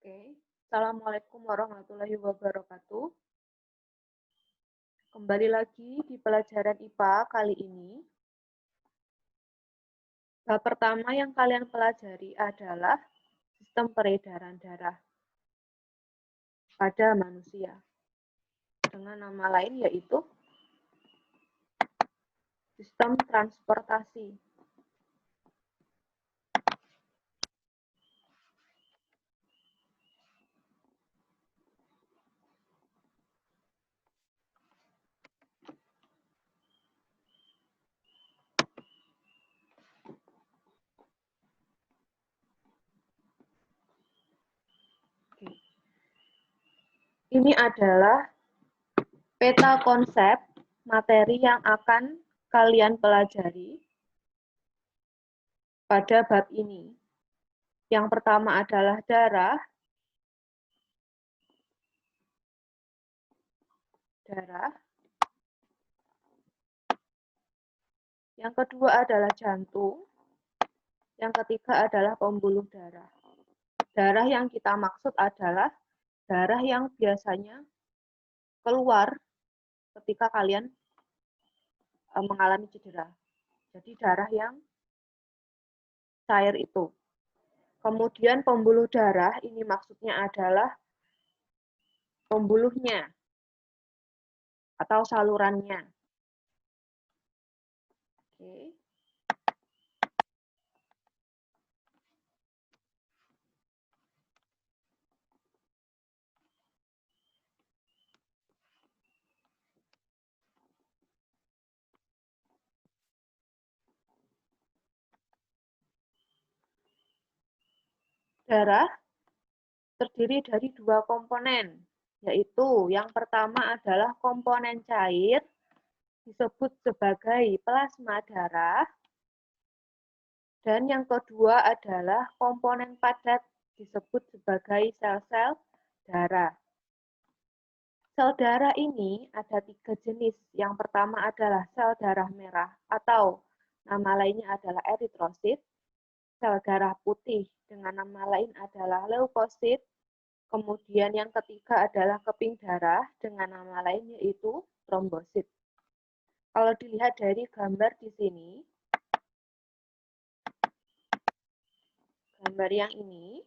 Oke, Assalamualaikum warahmatullahi wabarakatuh. Kembali lagi di pelajaran IPA kali ini. Bab pertama yang kalian pelajari adalah sistem peredaran darah pada manusia. Dengan nama lain yaitu sistem transportasi. Ini adalah peta konsep materi yang akan kalian pelajari pada bab ini. Yang pertama adalah darah. Yang kedua adalah jantung. Yang ketiga adalah pembuluh darah. Darah yang kita maksud adalah darah yang biasanya keluar ketika kalian mengalami cedera. Jadi darah yang cair itu. Kemudian pembuluh darah ini maksudnya adalah pembuluhnya atau salurannya. Oke. Darah terdiri dari dua komponen, yaitu yang pertama adalah komponen cair, disebut sebagai plasma darah, dan yang kedua adalah komponen padat, disebut sebagai sel-sel darah. Sel darah ini ada 3 jenis. Yang pertama adalah sel darah merah atau nama lainnya adalah eritrosit, sel darah putih dengan nama lain adalah leukosit, kemudian yang ketiga adalah keping darah dengan nama lain yaitu trombosit. Kalau dilihat dari gambar di sini, gambar yang ini,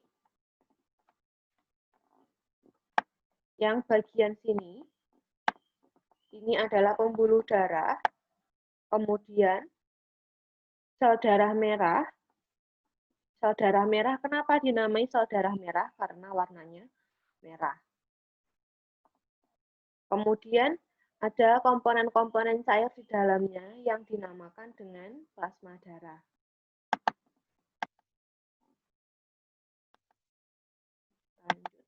yang bagian sini, ini adalah pembuluh darah, kemudian sel darah merah. Sel darah merah, kenapa dinamai sel darah merah? Karena warnanya merah. Kemudian ada komponen-komponen cair di dalamnya yang dinamakan dengan plasma darah. Lanjut.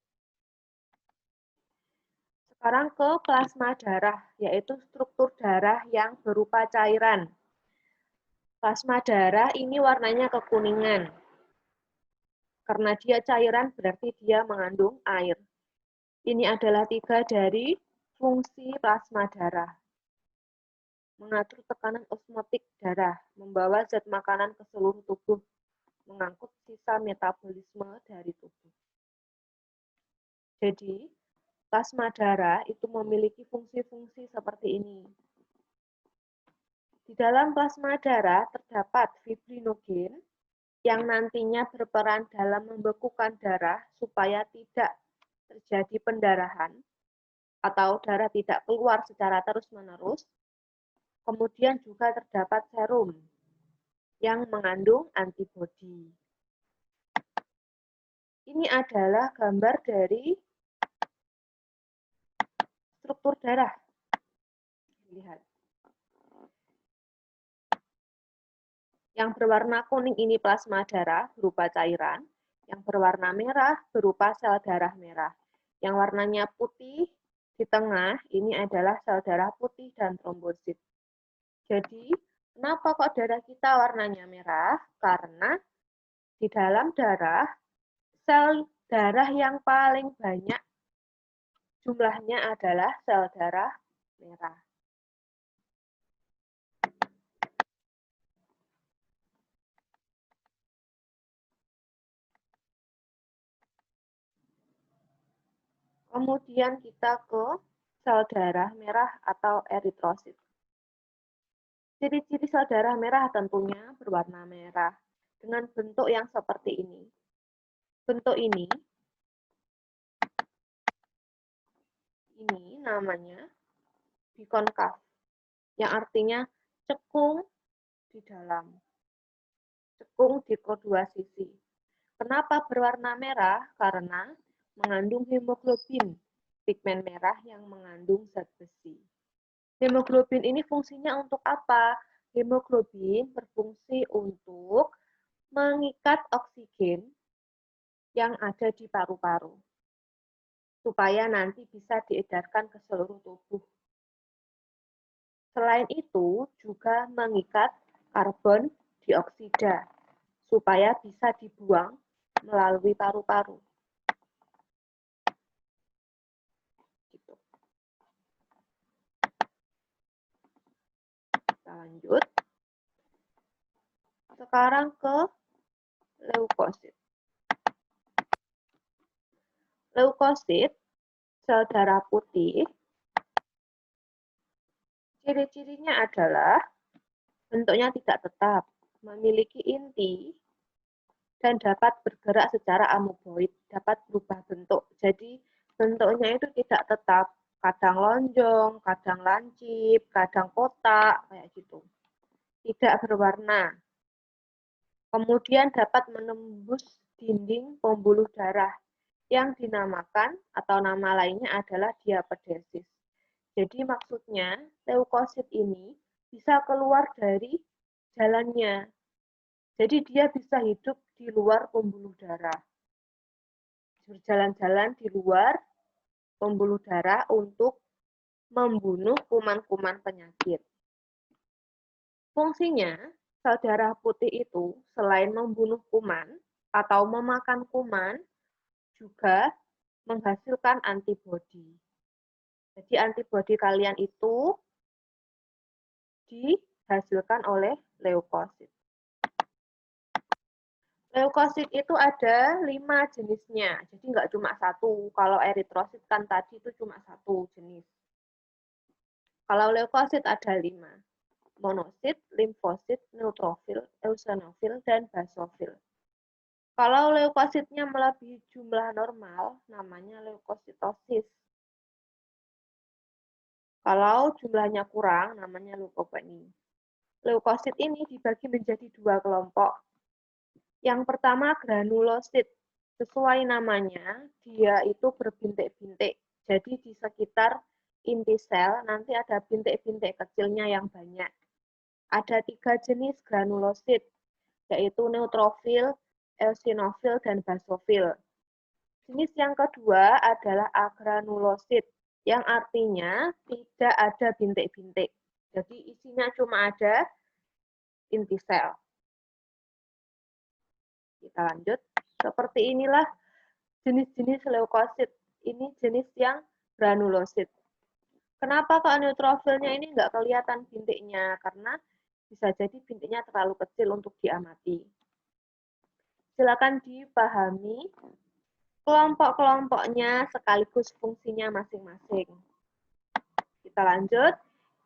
Sekarang ke plasma darah, yaitu struktur darah yang berupa cairan. Plasma darah ini warnanya kekuningan. Karena dia cairan berarti dia mengandung air. Ini adalah 3 dari fungsi plasma darah. Mengatur tekanan osmotik darah, membawa zat makanan ke seluruh tubuh, mengangkut sisa metabolisme dari tubuh. Jadi, plasma darah itu memiliki fungsi-fungsi seperti ini. Di dalam plasma darah terdapat fibrinogen yang nantinya berperan dalam membekukan darah supaya tidak terjadi pendarahan atau darah tidak keluar secara terus-menerus. Kemudian juga terdapat serum yang mengandung antibodi. Ini adalah gambar dari struktur darah. Lihat. Yang berwarna kuning ini plasma darah berupa cairan, yang berwarna merah berupa sel darah merah. Yang warnanya putih di tengah ini adalah sel darah putih dan trombosit. Jadi, kenapa kok darah kita warnanya merah? Karena di dalam darah, sel darah yang paling banyak jumlahnya adalah sel darah merah. Kemudian kita ke sel darah merah atau eritrosit. Ciri-ciri sel darah merah tentunya berwarna merah dengan bentuk yang seperti ini. Bentuk ini namanya bikonkav, yang artinya cekung di dalam, cekung di kedua sisi. Kenapa berwarna merah? Karena mengandung hemoglobin, pigmen merah yang mengandung zat besi. Hemoglobin ini fungsinya untuk apa? Hemoglobin berfungsi untuk mengikat oksigen yang ada di paru-paru, supaya nanti bisa diedarkan ke seluruh tubuh. Selain itu, juga mengikat karbon dioksida, supaya bisa dibuang melalui paru-paru. Gitu. Kita lanjut. Sekarang ke leukosit. Leukosit, sel darah putih, ciri-cirinya adalah bentuknya tidak tetap, memiliki inti, dan dapat bergerak secara amoeboid, dapat berubah bentuk. Jadi bentuknya itu tidak tetap, kadang lonjong, kadang lancip, kadang kotak, kayak gitu. Tidak berwarna. Kemudian dapat menembus dinding pembuluh darah yang dinamakan atau nama lainnya adalah diapedesis. Jadi maksudnya leukosit ini bisa keluar dari jalannya. Jadi dia bisa hidup di luar pembuluh darah. Berjalan-jalan di luar pembuluh darah untuk membunuh kuman-kuman penyakit. Fungsinya, sel darah putih itu selain membunuh kuman atau memakan kuman, juga menghasilkan antibodi. Jadi antibodi kalian itu dihasilkan oleh leukosit. Leukosit itu ada 5 jenisnya, jadi nggak cuma satu. Kalau eritrosit kan tadi itu cuma satu jenis. Kalau leukosit ada 5. Monosit, limfosit, neutrofil, eosinofil, dan basofil. Kalau leukositnya melebihi jumlah normal, namanya leukositosis. Kalau jumlahnya kurang, namanya leukopenia. Leukosit ini dibagi menjadi 2 kelompok. Yang pertama granulosit. Sesuai namanya, dia itu berbintik-bintik. Jadi di sekitar inti sel nanti ada bintik-bintik kecilnya yang banyak. Ada 3 jenis granulosit, yaitu neutrofil, eosinofil, dan basofil. Jenis yang kedua adalah agranulosit, yang artinya tidak ada bintik-bintik. Jadi isinya cuma ada inti sel. Kita lanjut. Seperti inilah jenis-jenis leukosit. Ini jenis yang granulosit. Kenapa kok neutrofilnya ini nggak kelihatan bintiknya? Karena bisa jadi bintiknya terlalu kecil untuk diamati. Silakan dipahami kelompok-kelompoknya sekaligus fungsinya masing-masing. Kita lanjut.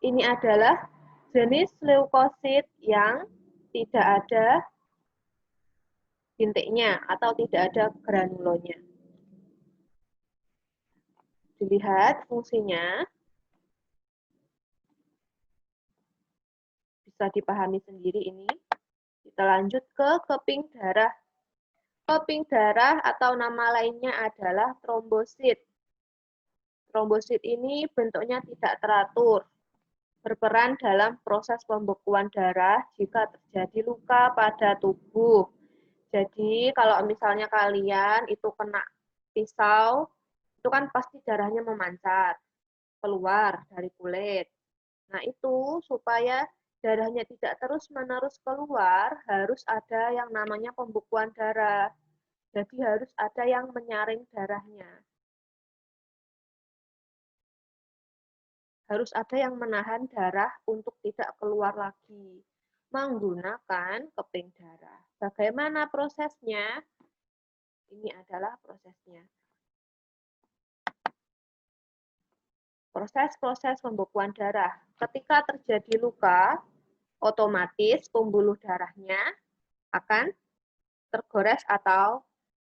Ini adalah jenis leukosit yang tidak ada bintiknya atau tidak ada granulonya. Dilihat fungsinya, bisa dipahami sendiri ini. Kita lanjut ke keping darah. Keping darah atau nama lainnya adalah trombosit. Trombosit ini bentuknya tidak teratur, berperan dalam proses pembekuan darah jika terjadi luka pada tubuh. Jadi kalau misalnya kalian itu kena pisau, itu kan pasti darahnya memancar keluar dari kulit. Nah itu supaya darahnya tidak terus-menerus keluar, harus ada yang namanya pembekuan darah. Jadi harus ada yang menyaring darahnya. Harus ada yang menahan darah untuk tidak keluar lagi menggunakan keping darah. Bagaimana prosesnya? Ini adalah prosesnya. proses-proses pembekuan darah. Ketika terjadi luka, otomatis pembuluh darahnya akan tergores atau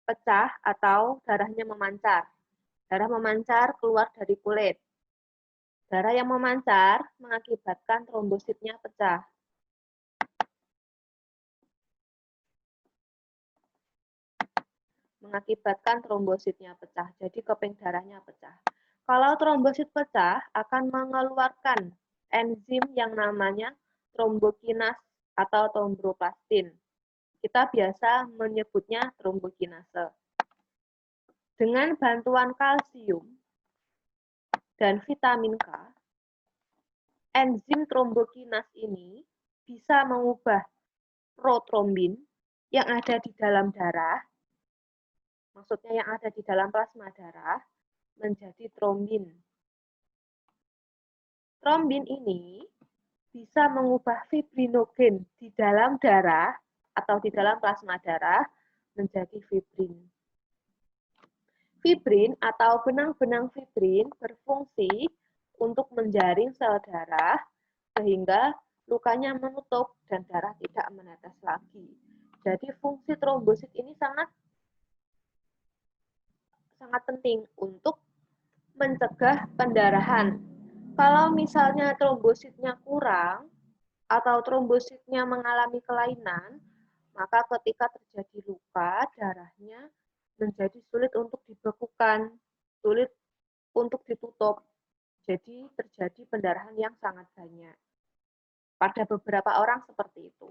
pecah atau darahnya memancar. Darah memancar keluar dari kulit. Darah yang memancar mengakibatkan trombositnya pecah. Mengakibatkan trombositnya pecah. Jadi keping darahnya pecah. Kalau trombosit pecah akan mengeluarkan enzim yang namanya trombokinas atau tromboplastin. Kita biasa menyebutnya trombokinase. Dengan bantuan kalsium dan vitamin K, enzim trombokinas ini bisa mengubah protrombin yang ada di dalam darah, maksudnya yang ada di dalam plasma darah, menjadi trombin. Trombin ini bisa mengubah fibrinogen di dalam darah atau di dalam plasma darah menjadi fibrin. Fibrin atau benang-benang fibrin berfungsi untuk menjaring sel darah sehingga lukanya menutup dan darah tidak menetes lagi. Jadi fungsi trombosit ini sangat penting untuk mencegah pendarahan. Kalau misalnya trombositnya kurang atau trombositnya mengalami kelainan, maka ketika terjadi luka, darahnya menjadi sulit untuk dibekukan, sulit untuk ditutup. Jadi terjadi pendarahan yang sangat banyak. Pada beberapa orang seperti itu.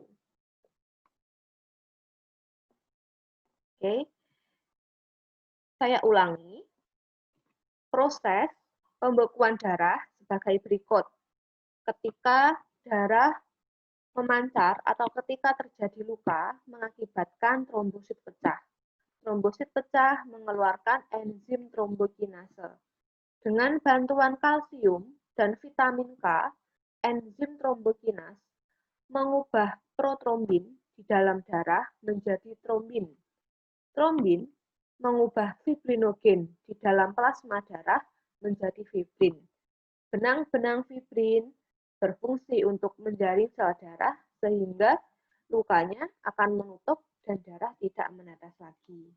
Oke. Saya ulangi. Proses pembekuan darah sebagai berikut. Ketika darah memancar atau ketika terjadi luka mengakibatkan trombosit pecah. Trombosit pecah mengeluarkan enzim trombokinase. Dengan bantuan kalsium dan vitamin K, enzim trombokinas mengubah protrombin di dalam darah menjadi trombin. Trombin mengubah fibrinogen di dalam plasma darah menjadi fibrin. Benang-benang fibrin berfungsi untuk menjaring sel darah sehingga lukanya akan menutup dan darah tidak menetes lagi.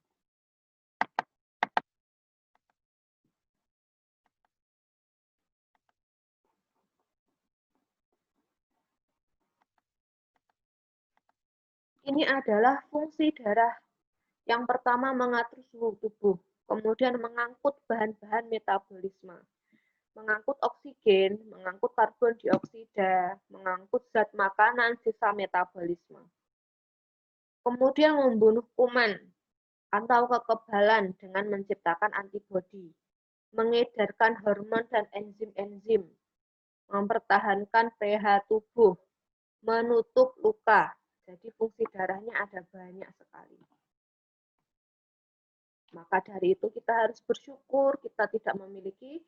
Ini adalah fungsi darah. Yang pertama mengatur suhu tubuh, kemudian mengangkut bahan-bahan metabolisme, mengangkut oksigen, mengangkut karbon dioksida, mengangkut zat makanan sisa metabolisme. Kemudian membunuh kuman atau kekebalan dengan menciptakan antibodi, mengedarkan hormon dan enzim-enzim, mempertahankan pH tubuh, menutup luka. Jadi fungsi darahnya ada banyak sekali. Maka dari itu kita harus bersyukur kita tidak memiliki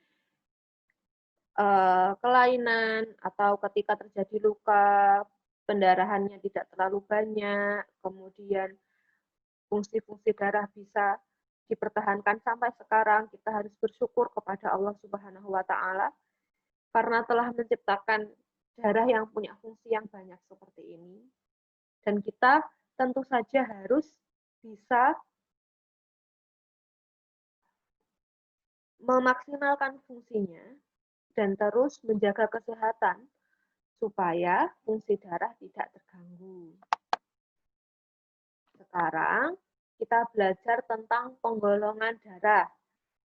kelainan atau ketika terjadi luka, pendarahannya tidak terlalu banyak, kemudian fungsi-fungsi darah bisa dipertahankan sampai sekarang. Kita harus bersyukur kepada Allah Subhanahu wa Ta'ala karena telah menciptakan darah yang punya fungsi yang banyak seperti ini. Dan kita tentu saja harus bisa memaksimalkan fungsinya dan terus menjaga kesehatan supaya fungsi darah tidak terganggu. Sekarang kita belajar tentang penggolongan darah.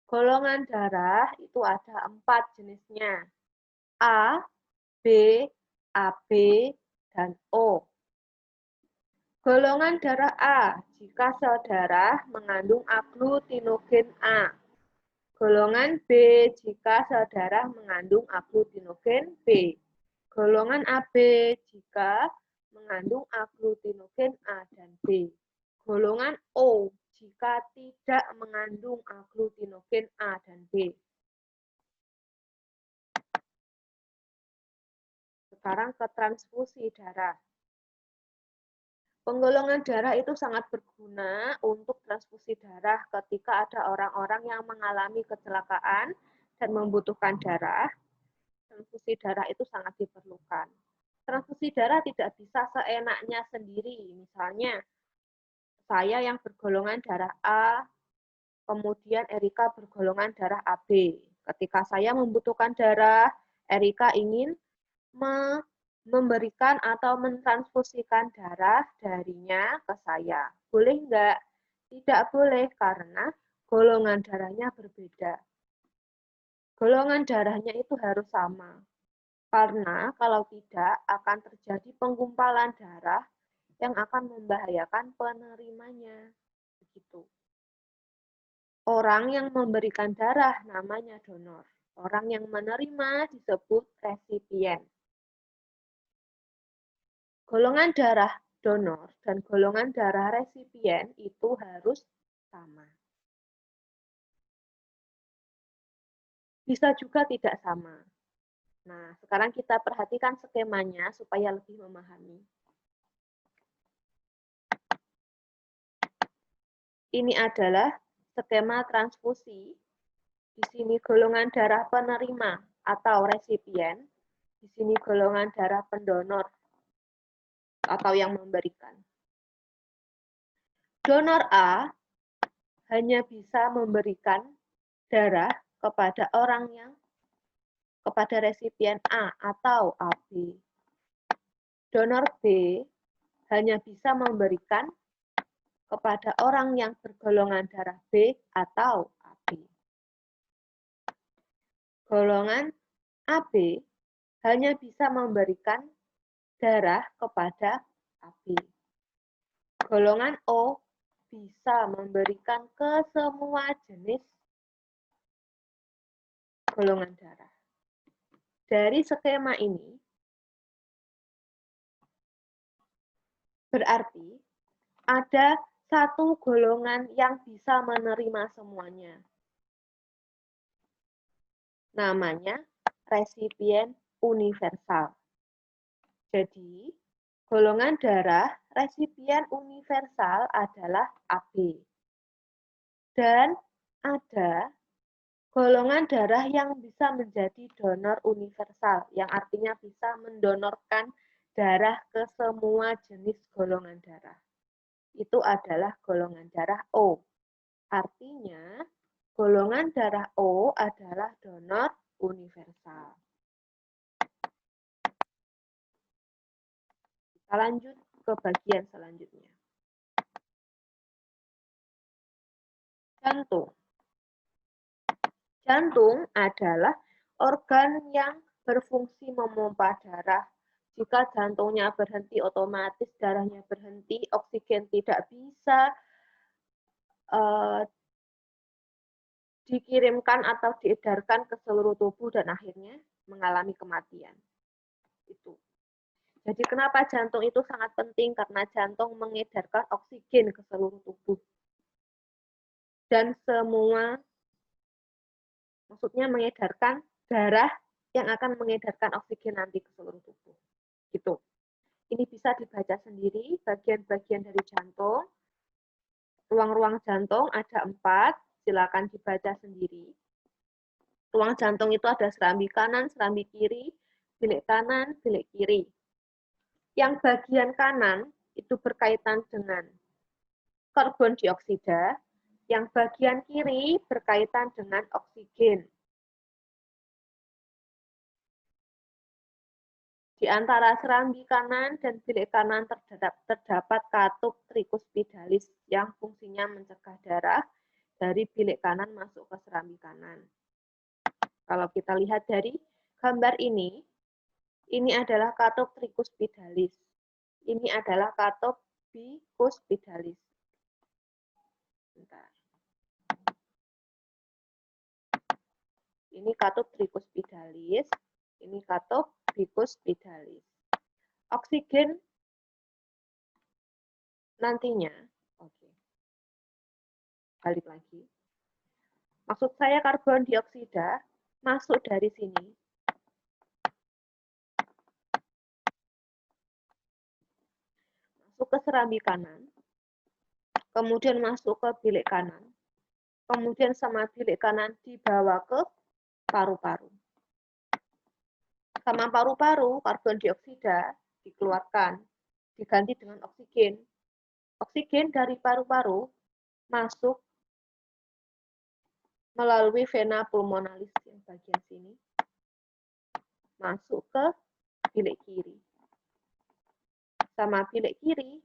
Golongan darah itu ada 4 jenisnya. A, B, AB, dan O. Golongan darah A, jika sel darah mengandung aglutinogen A. Golongan B, jika sel darah mengandung aglutinogen B. Golongan AB, jika mengandung aglutinogen A dan B. Golongan O, jika tidak mengandung aglutinogen A dan B. Sekarang ke transfusi darah. Penggolongan darah itu sangat berguna untuk transfusi darah ketika ada orang-orang yang mengalami kecelakaan dan membutuhkan darah, transfusi darah itu sangat diperlukan. Transfusi darah tidak bisa seenaknya sendiri. Misalnya, saya yang bergolongan darah A, kemudian Erika bergolongan darah AB. Ketika saya membutuhkan darah, Erika ingin memberikan atau mentransfusikan darah darinya ke saya. Boleh enggak? Tidak boleh karena golongan darahnya berbeda. Golongan darahnya itu harus sama. Karena kalau tidak akan terjadi penggumpalan darah yang akan membahayakan penerimanya. Begitu. Orang yang memberikan darah namanya donor. Orang yang menerima disebut resipien. Golongan darah donor dan golongan darah resipien itu harus sama. Bisa juga tidak sama. Nah, sekarang kita perhatikan skemanya supaya lebih memahami. Ini adalah skema transfusi. Di sini golongan darah penerima atau resipien. Di sini golongan darah pendonor atau yang memberikan. Donor A hanya bisa memberikan darah kepada kepada resipien A atau AB. Donor B hanya bisa memberikan kepada orang yang bergolongan darah B atau AB. Golongan AB hanya bisa memberikan darah kepada AB. Golongan O bisa memberikan ke semua jenis golongan darah. Dari skema ini, berarti ada satu golongan yang bisa menerima semuanya. Namanya resipien universal. Jadi, golongan darah resipien universal adalah AB. Dan ada golongan darah yang bisa menjadi donor universal, yang artinya bisa mendonorkan darah ke semua jenis golongan darah. Itu adalah golongan darah O. Artinya, golongan darah O adalah donor universal. Kita lanjut ke bagian selanjutnya. Jantung. Jantung adalah organ yang berfungsi memompa darah. Jika jantungnya berhenti, otomatis darahnya berhenti, oksigen tidak bisa dikirimkan atau diedarkan ke seluruh tubuh dan akhirnya mengalami kematian. Itu. Jadi kenapa jantung itu sangat penting? Karena jantung mengedarkan oksigen ke seluruh tubuh. Dan semua, maksudnya mengedarkan darah yang akan mengedarkan oksigen nanti ke seluruh tubuh. Gitu. Ini bisa dibaca sendiri, bagian-bagian dari jantung. Ruang-ruang jantung ada 4, silakan dibaca sendiri. Ruang jantung itu ada serambi kanan, serambi kiri, bilik kanan, bilik kiri. Yang bagian kanan itu berkaitan dengan karbon dioksida, yang bagian kiri berkaitan dengan oksigen. Di antara serambi kanan dan bilik kanan terdapat katup trikuspidalis yang fungsinya mencegah darah dari bilik kanan masuk ke serambi kanan. Kalau kita lihat dari gambar ini adalah katup trikuspidalis. Ini adalah katup bikuspidalis. Bentar. Ini katup trikuspidalis, ini katup bikuspidalis. Oksigen nantinya, oke. Balik lagi. Maksud saya karbon dioksida masuk dari sini. Masuk ke serambi kanan, kemudian masuk ke bilik kanan, kemudian sama bilik kanan dibawa ke paru-paru. Sama paru-paru, karbon dioksida dikeluarkan, diganti dengan oksigen. Oksigen dari paru-paru masuk melalui vena pulmonalis yang bagian sini, masuk ke bilik kiri. Sama bilik kiri,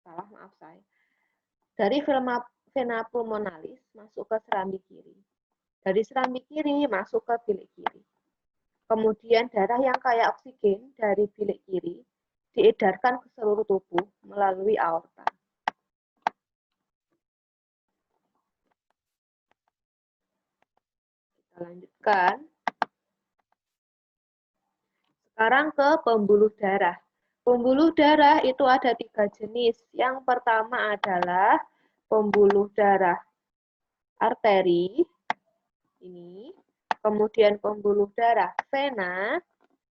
maaf saya. Dari vena pulmonalis masuk ke serambi kiri. Dari serambi kiri masuk ke bilik kiri. Kemudian darah yang kaya oksigen dari bilik kiri diedarkan ke seluruh tubuh melalui aorta. Kita lanjutkan. Sekarang ke pembuluh darah. Pembuluh darah itu ada 3 jenis. Yang pertama adalah pembuluh darah arteri, ini, kemudian pembuluh darah vena,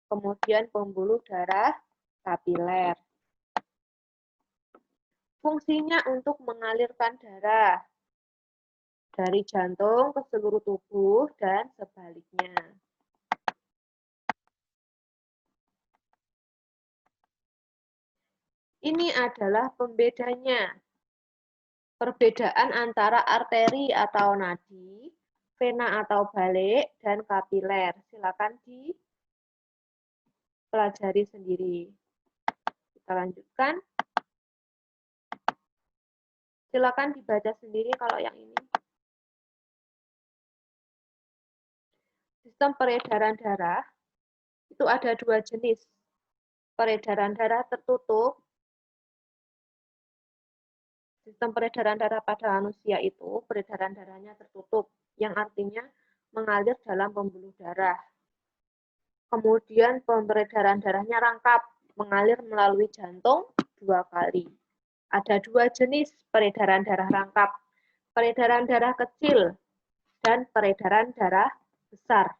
kemudian pembuluh darah kapiler. Fungsinya untuk mengalirkan darah dari jantung ke seluruh tubuh dan sebaliknya. Ini adalah pembedanya. Perbedaan antara arteri atau nadi, vena atau balik, dan kapiler. Silakan dipelajari sendiri. Kita lanjutkan. Silakan dibaca sendiri kalau yang ini. Sistem peredaran darah itu ada 2 jenis. Peredaran darah tertutup. Sistem peredaran darah pada manusia itu peredaran darahnya tertutup, yang artinya mengalir dalam pembuluh darah. Kemudian peredaran darahnya rangkap, mengalir melalui jantung 2 kali. Ada 2 jenis peredaran darah rangkap, peredaran darah kecil dan peredaran darah besar.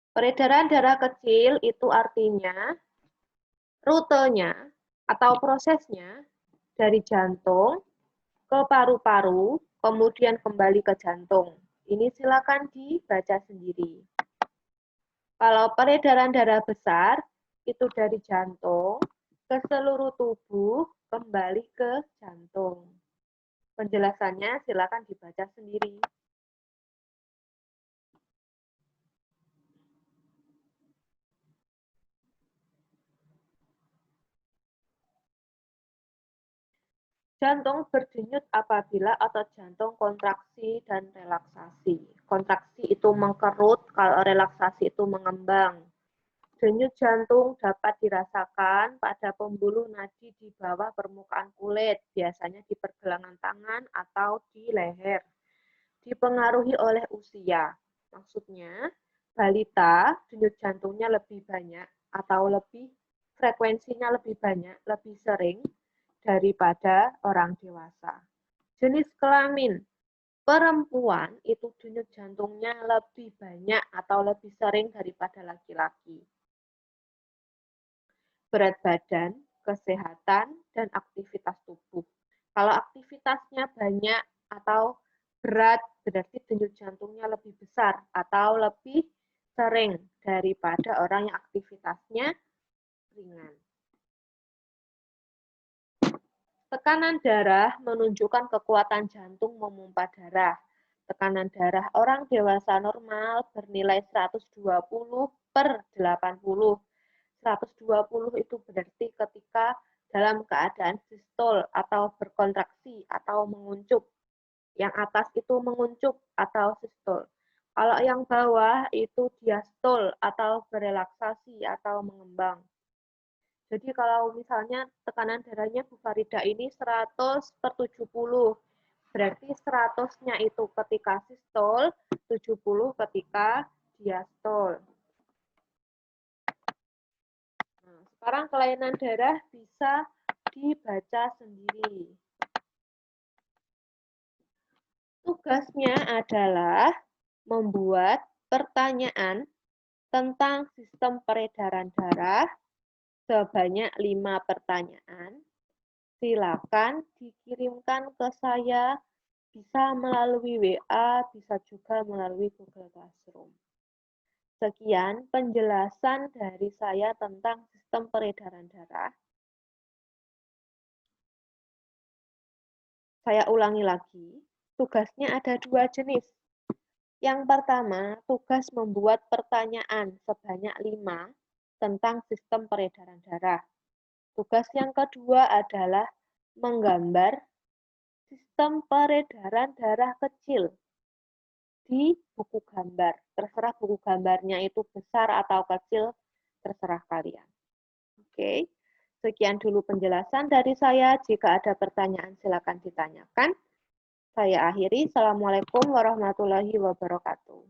Peredaran darah kecil itu artinya rutenya atau prosesnya dari jantung ke paru-paru, kemudian kembali ke jantung. Ini silakan dibaca sendiri. Kalau peredaran darah besar, itu dari jantung ke seluruh tubuh, kembali ke jantung. Penjelasannya silakan dibaca sendiri. Jantung berdenyut apabila otot jantung kontraksi dan relaksasi. Kontraksi itu mengkerut, kalau relaksasi itu mengembang. Denyut jantung dapat dirasakan pada pembuluh nadi di bawah permukaan kulit, biasanya di pergelangan tangan atau di leher. Dipengaruhi oleh usia. Maksudnya, balita denyut jantungnya lebih banyak atau frekuensinya lebih banyak, lebih sering daripada orang dewasa. Jenis kelamin, perempuan itu denyut jantungnya lebih banyak atau lebih sering daripada laki-laki. Berat badan, kesehatan, dan aktivitas tubuh. Kalau aktivitasnya banyak atau berat, berarti denyut jantungnya lebih besar atau lebih sering daripada orang yang aktivitasnya ringan. Tekanan darah menunjukkan kekuatan jantung memompa darah. Tekanan darah orang dewasa normal bernilai 120/80. 120 itu berarti ketika dalam keadaan sistol atau berkontraksi atau menguncup. Yang atas itu menguncup atau sistol. Kalau yang bawah itu diastol atau berelaksasi atau mengembang. Jadi kalau misalnya tekanan darahnya Bu Farida ini 100/70, berarti 100-nya itu ketika sistol, 70 ketika diastol. Nah, sekarang kelainan darah bisa dibaca sendiri. Tugasnya adalah membuat pertanyaan tentang sistem peredaran darah sebanyak 5 pertanyaan. Silakan dikirimkan ke saya Bisa melalui WA, bisa juga melalui Google Classroom. Sekian penjelasan dari saya tentang sistem peredaran darah. Saya ulangi lagi, tugasnya ada 2 jenis. Yang pertama, tugas membuat pertanyaan sebanyak 5 tentang sistem peredaran darah. Tugas yang kedua adalah menggambar sistem peredaran darah kecil di buku gambar. Terserah buku gambarnya itu besar atau kecil, terserah kalian. Oke, sekian dulu penjelasan dari saya. Jika ada pertanyaan, silakan ditanyakan. Saya akhiri. Assalamualaikum warahmatullahi wabarakatuh.